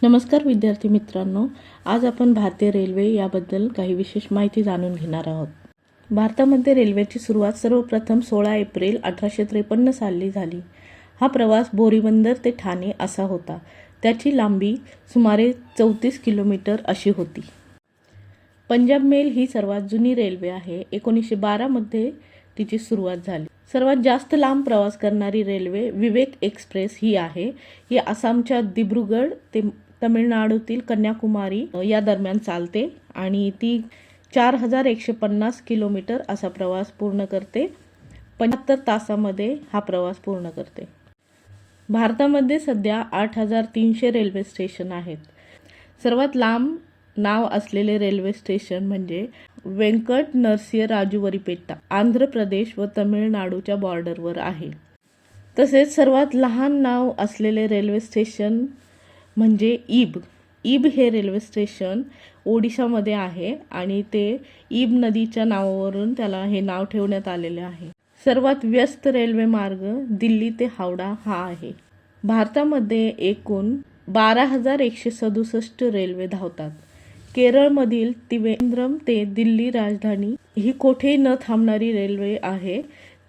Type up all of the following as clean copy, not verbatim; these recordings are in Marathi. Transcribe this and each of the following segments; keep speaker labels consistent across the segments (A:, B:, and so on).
A: नमस्कार विद्यार्थी मित्रांनो, आज आपण भारतीय रेल्वे याबद्दल काही विशेष माहिती जाणून घेणार आहोत. भारतामध्ये रेल्वेची सुरुवात सर्वप्रथम 16 एप्रिल 1853 साली झाली. हा प्रवास बोरीबंदर ते ठाणे असा होता. त्याची लांबी सुमारे 34 किलोमीटर अशी होती. पंजाब मेल ही सर्वात जुनी रेल्वे आहे. 1912 मध्ये तिची सुरुवात झाली. सर्वात जास्त लांब प्रवास करणारी रेल्वे विवेक एक्सप्रेस ही आहे. ही आसामच्या दिब्रुगड ते तमिळनाडूतील कन्याकुमारी या दरम्यान चालते आणि ती 4150 किलोमीटर असा प्रवास पूर्ण करते. 75 तासामध्ये हा प्रवास पूर्ण करते. भारतामध्ये सध्या 8300 रेल्वे स्टेशन आहेत. सर्वात लांब नाव असलेले रेल्वे स्टेशन म्हणजे व्यंकट नरसिंहराजुवरीपेटा, आंध्र प्रदेश व तमिळनाडूच्या बॉर्डरवर आहे. तसेच सर्वात लहान नाव असलेले रेल्वे स्टेशन म्हणजे ईब हे रेल्वे स्टेशन ओडिशामध्ये आहे आणि ते ईब नदीच्या नावावरून त्याला हे नाव ठेवण्यात आलेले आहे. सर्वात व्यस्त रेल्वे मार्ग दिल्ली ते हावडा हा आहे. भारतामध्ये एकूण 12,167 रेल्वे धावतात. केरळमधील त्रिवेंद्रम ते दिल्ली राजधानी ही कोठेही न थांबणारी रेल्वे आहे.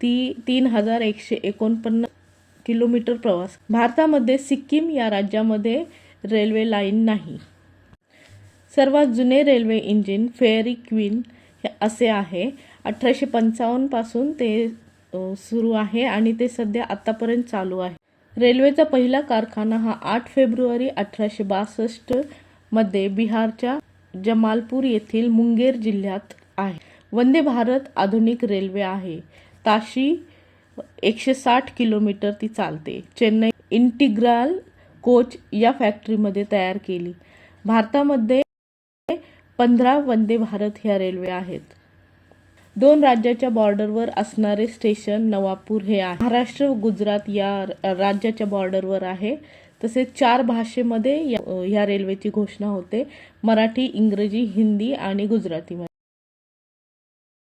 A: ती 3149 किलोमीटर प्रवास. भारतामध्ये सिक्कीम या राज्यामध्ये रेल्वे लाईन नाही. सर्वात जुने रेल्वे इंजिन फेअरी क्वीन असे आहे. 1855 पासून ते सुरू आहे आणि ते सध्या आतापर्यंत चालू आहे. रेल्वेचा पहिला कारखाना हा 8 फेब्रुवारी 1862 मध्ये बिहारच्या जमालपूर येथील मुंगेर जिल्ह्यात आहे. वंदे भारत आधुनिक रेल्वे आहे. ताशी 160 किलोमीटर ती चालते. चेन्नई इंटिग्रल कोच या फॅक्टरीमध्ये तयार केली. भारतामध्ये 15 वंदे भारत ह्या रेल्वे आहेत. 2 राज्याच्या बॉर्डरवर असणारे स्टेशन नवापूर हे आहे. महाराष्ट्र व गुजरात या राज्याच्या बॉर्डरवर आहे. तसेच 4 भाषेमध्ये ह्या रेल्वेची घोषणा होते: मराठी, इंग्रजी, हिंदी आणि गुजरातीमध्ये.